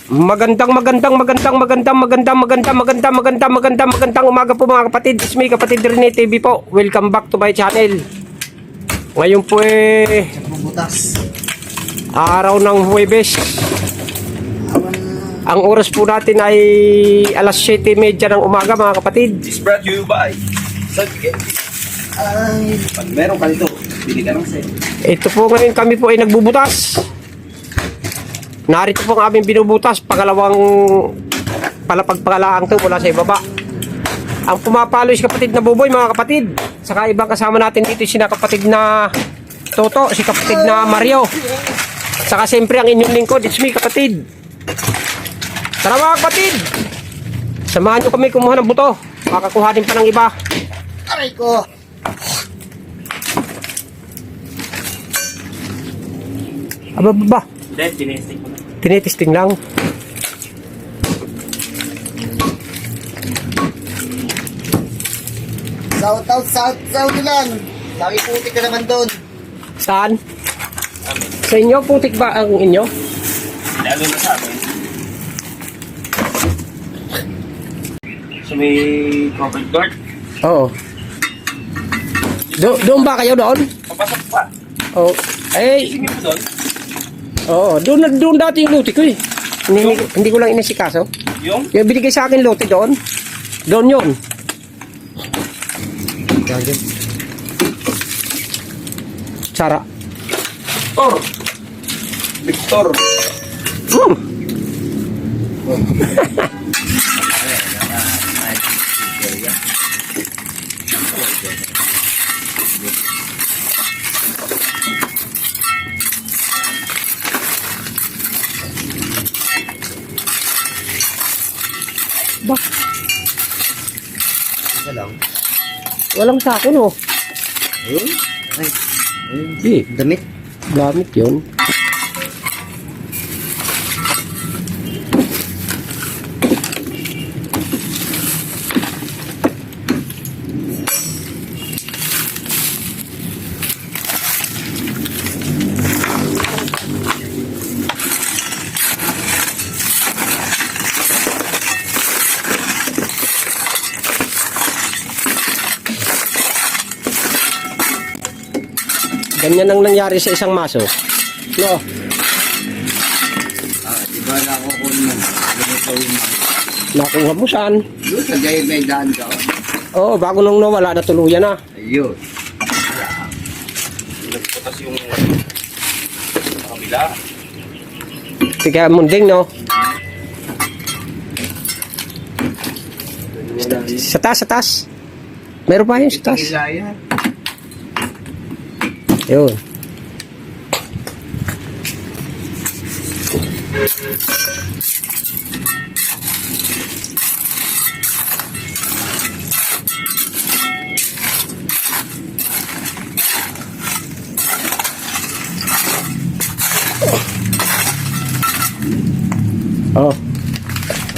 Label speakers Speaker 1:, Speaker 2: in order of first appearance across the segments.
Speaker 1: Magandang umaga po mga kapatid. It's me, kapatid Rene TV po. Welcome back to my channel. Ngayon po araw ng Huwebes. Ang oras po natin ay alas 7:30 ng umaga mga kapatid.
Speaker 2: It's brought to you by pag meron ka nito, bili ka ng set.
Speaker 1: Ito po ngayon kami po ay nagbubutas. Narito po ang aming binubutas, pangalawang palapagpangalaang to mula sa ibaba. Ang pumapalo si kapatid na Buboy mga kapatid. Saka ibang kasama natin dito si kapatid na Toto, si kapatid na Mario. Saka siyempre ang inyong lingkod, it's me kapatid. Tara mga kapatid, samahan nyo kami kumuha ng buto. Makakuha din pa ng iba.
Speaker 3: Aray ko!
Speaker 1: Aba.
Speaker 2: Tinesting mo na.
Speaker 1: Tinitesting lang.
Speaker 3: South lang. Lagi putik ka naman doon.
Speaker 1: Saan? Sa inyo, putik ba ang inyo?
Speaker 2: Lalo na sa amin. So may covered guard.
Speaker 1: Oo. Doon ba kayo doon?
Speaker 2: Papasok pa.
Speaker 1: Oo. Eh,
Speaker 2: Singin mo doon.
Speaker 1: oo. Doon dati yung lote ko eh. Hindi ko lang inasikaso.
Speaker 2: Yung?
Speaker 1: Yung binigay sa akin lote doon. Doon yun. Sara.
Speaker 2: Victor.
Speaker 1: Ba?
Speaker 3: Isa lang.
Speaker 1: Walang sako no.
Speaker 3: Ayun.
Speaker 1: Hindi.
Speaker 3: Damit.
Speaker 1: Gamit yun. Ganyan ang nangyari sa isang maso. No.
Speaker 3: Diba na ako kung ganito yung
Speaker 1: Nakuha mo saan?
Speaker 3: doon sa gayag may daan ka.
Speaker 1: Oo, bago nung nawala na tuluyan na.
Speaker 3: Ayun.
Speaker 2: Nagputas yung kabila.
Speaker 1: Kaya munding no. Sa taas. Meron pa yun sa taas.
Speaker 3: Ilaya.
Speaker 1: Yun. Oh.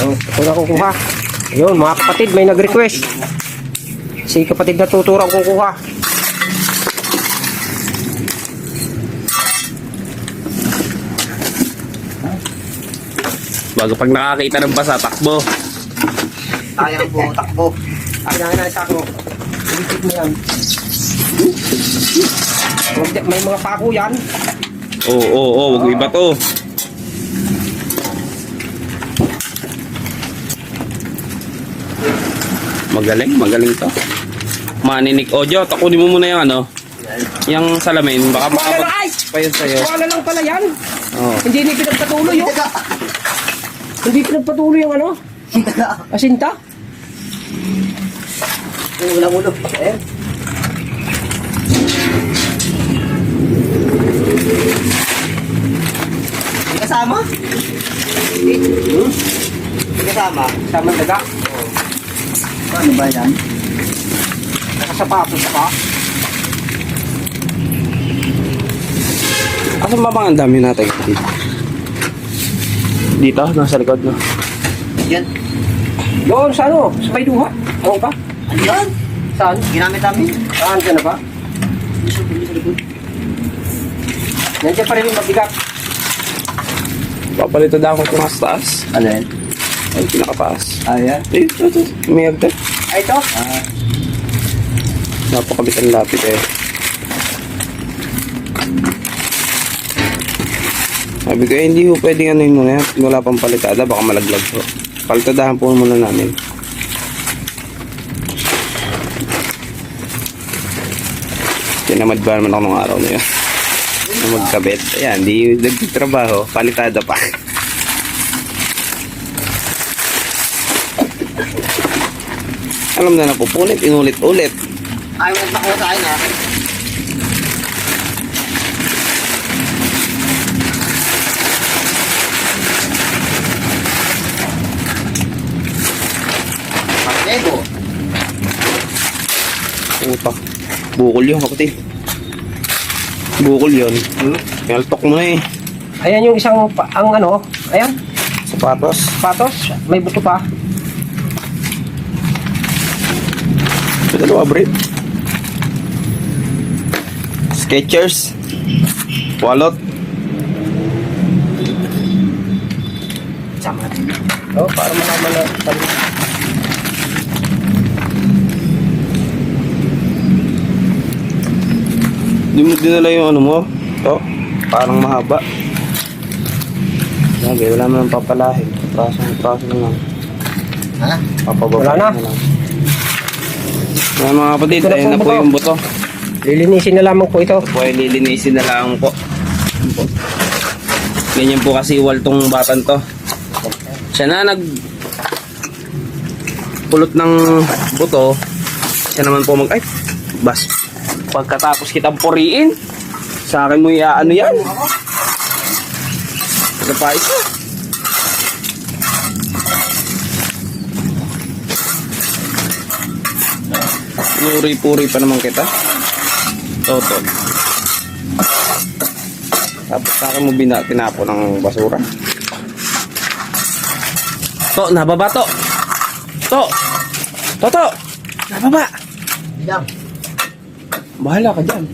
Speaker 1: Ito na kukuha. Yun, mga kapatid, may nag-request. Si kapatid na tuturang kukuha.
Speaker 2: Bago pag nakakita ng basa, takbo.
Speaker 3: Tayang po, takbo.
Speaker 1: Ay, na sa ako. Ilikit mo yan. May mga pako yan.
Speaker 2: Oo, wag iba to. Magaling to. Maninik Ojo, takunin mo muna yung ano. Yung salamin, baka makapag pa yun sa'yo.
Speaker 1: Wala lang pala yan.
Speaker 2: Oo.
Speaker 1: Hindi pinagpatuloy yun. Hindi pinagpatuloy yung ano? Asinta?
Speaker 3: Walang ulo. Eh. Hindi kasama? Hindi kasama?
Speaker 1: Sama daga.
Speaker 3: Ano ba yan?
Speaker 1: Nakasapatos pa.
Speaker 2: Asan ba bang ang dami natin? Dito, nasa likod no.
Speaker 3: Yan.
Speaker 1: Doon sa ano? Sa may duha. Oo ba?
Speaker 3: Ano yan?
Speaker 1: Saan?
Speaker 3: Ginamit namin.
Speaker 1: Saan ka na ba?
Speaker 3: Sa likod.
Speaker 1: Nandiyan pa rin yung mabigat.
Speaker 2: Papalito na ako kung sa taas.
Speaker 3: Alin?
Speaker 2: Ay, pinakataas.
Speaker 3: Ayan.
Speaker 2: Eh, ito. May agad.
Speaker 3: Ay, ito?
Speaker 2: Napakabit ang lapit eh. Sabi ko, hindi ho pwedeng ano yun muna yan. Wala pang palitada, baka malaglag po. Palitadahan po muna namin. Tinamad ba naman ako nung araw na yun? Na magkabit. Ayan, di nagtitrabaho. Palitada pa. Alam na napupunit, inulit-ulit.
Speaker 3: Ay, magpako sa akin ha. Paglego.
Speaker 2: Utak. Bukol yun, kapatid. Bukol yun. Kaltok mo na eh.
Speaker 1: Ayan yung isang, ang ano, ayan,
Speaker 2: Sapatos.
Speaker 1: patos, may buto pa.
Speaker 2: Ito dalawa, Brit. Skechers. Wallet.
Speaker 1: Sama natin. Oh, para malaman na.
Speaker 2: Di mo dinala yung ano mo. Ito. Parang mahaba. Lagi, wala mo nang papalahin. Praso na lang.
Speaker 3: Ha?
Speaker 2: Papababa
Speaker 1: Wala na.
Speaker 2: lang. Mga mga kapatid,
Speaker 1: Ito na
Speaker 2: ayun na
Speaker 1: po
Speaker 2: po
Speaker 1: ang
Speaker 2: yung buto.
Speaker 1: Lilinisin na lamang po ito.
Speaker 2: Po ay lilinisin na lang po. Ayun po. Ganyan po kasi iwal tong batan to. Siya na nag pulot ng buto. Siya naman po mag ay bas. Pagkatapos kitang puriin, sa akin mo ano yan? Ito pa isa. Puri-puri pa naman kita. Totoo. Tapos sa akin mo tinapo ng basura. To, nababa to. To. Toto. Nababa.
Speaker 3: Bilang.
Speaker 2: Bahala ka dyan.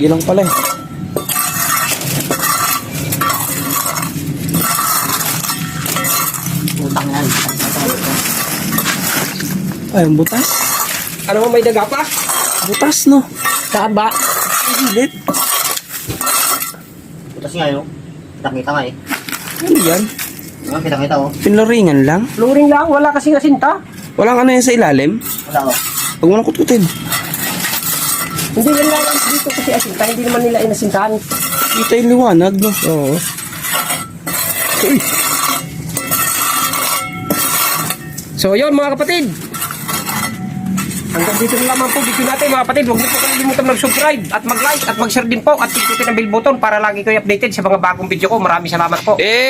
Speaker 2: Yun lang pala eh.
Speaker 3: Utang yan.
Speaker 2: Ay, ang butas.
Speaker 1: Ano mo, may daga pa?
Speaker 2: Butas, no?
Speaker 1: Saan ba?
Speaker 2: Hilit.
Speaker 3: Butas nga yun. Kita-kita nga eh.
Speaker 2: Ano yan?
Speaker 3: Ano, kita-kita oh.
Speaker 2: Pinloringan lang.
Speaker 1: Luring lang, wala kasing asinta.
Speaker 2: Walang ano yan sa ilalim.
Speaker 3: Wala oh.
Speaker 2: Huwag mo nang kutkutin.
Speaker 1: Hindi yan lang dito kasi asinta, hindi naman nila inasintahan.
Speaker 2: Kita yung liwanag, no?
Speaker 1: Oo.
Speaker 2: Uy.
Speaker 1: So yun mga kapatid. Hanggang dito na lamang po video natin mga kapatid. Huwag niyo po kalimutan mag-subscribe at mag-like at mag-share din po at pindutin ang bell button para lagi kayo updated sa mga bagong video ko. Maraming salamat po.
Speaker 2: Eh!